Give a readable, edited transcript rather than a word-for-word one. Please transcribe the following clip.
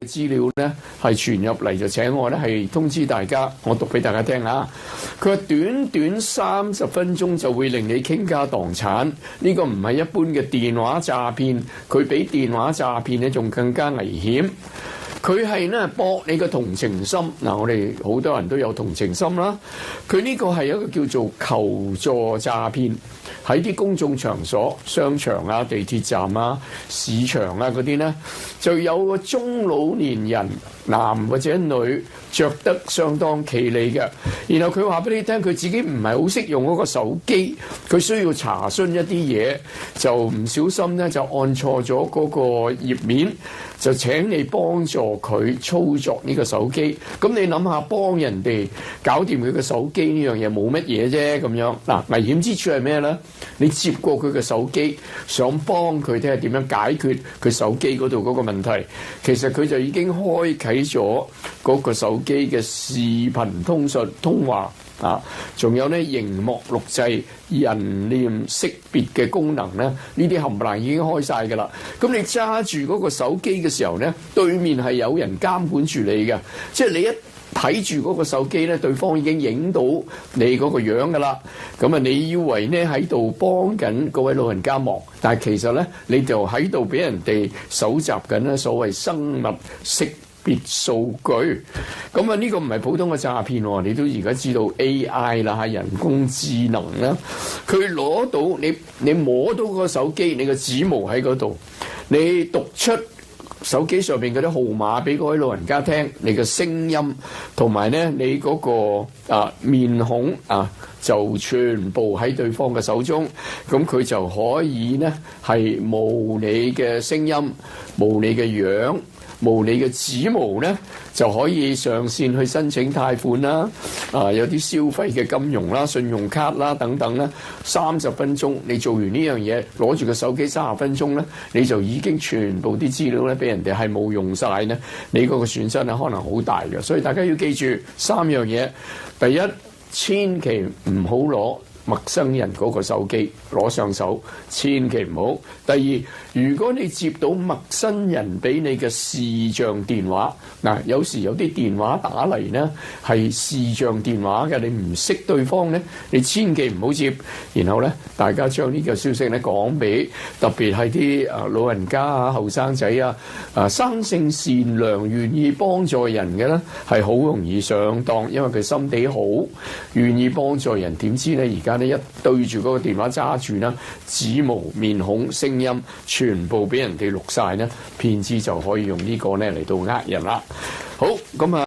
資料咧係傳入嚟，就請我咧係通知大家，我讀俾大家聽啊。佢話短短30分鐘就會令你傾家蕩產，呢個唔係一般嘅電話詐騙，佢比電話詐騙咧仲更加危險。佢係咧博你嘅同情心，嗱，我哋好多人都有同情心啦。佢呢個係一個叫做求助詐騙，喺啲公眾場所、商場啊、地鐵站啊、市場啊嗰啲咧，就有個中老年人，男或者女，着得相當企理嘅，然後佢話俾你聽，佢自己唔係好識用嗰個手機，佢需要查詢一啲嘢，就唔小心咧就按錯咗嗰個頁面，就請你幫助佢操作呢個手機。咁你諗下，幫人哋搞掂佢嘅手機呢樣嘢冇乜嘢啫咁樣。嗱，危險之處係咩咧？你接過佢嘅手機，想幫佢睇下點樣解決佢手機嗰度嗰個問題，其實佢就已經開啟咗嗰個手機嘅視頻通話啊，仲有咧熒幕錄製、人臉識別嘅功能咧，呢啲冚唪唥已經開晒㗎啦。咁你揸住嗰個手機嘅時候咧，對面係有人監管住你嘅，即係你一睇住嗰個手機咧，對方已經影到你嗰個樣㗎啦。咁啊，你以為咧喺度幫緊嗰位老人家忙，但係其實咧你就喺度俾人哋搜集緊咧所謂生物識別數據。咁啊，呢個唔係普通嘅詐騙喎，你都而家知道 AI 啦，人工智能啦，佢攞到你摸到個手機，你個指模喺嗰度，你讀出手機上邊嗰啲號碼俾嗰位老人家聽，你嘅聲音同埋咧你嗰個面孔就全部喺對方嘅手中，咁佢就可以咧係模你嘅聲音、模你嘅樣、模你嘅指模咧，就可以上線去申請貸款啦，有啲消費嘅金融啦、信用卡啦等等啦。30分鐘你做完呢樣嘢，攞住個手機30分鐘咧，你就已經全部啲資料咧俾人哋係冇用晒咧，你嗰個損失咧可能好大嘅。所以大家要記住3樣嘢：第一，千祈唔好攞陌生人嗰個手機攞上手，千祈唔好。第二，如果你接到陌生人俾你嘅視像電話，嗱，有時有啲電話打嚟呢係視像電話嘅，你唔識對方呢，你千祈唔好接。然後呢，大家將呢個消息呢講俾特別係啲老人家啊、後生仔啊、生性善良、願意幫助人嘅呢，係好容易上當，因為佢心地好，願意幫助人。點知呢，而家呢一對住嗰個電話揸住啦，指模、面孔、聲音全部俾人哋錄晒呢，騙子就可以用呢個呢嚟到呃人啦。好，咁啊。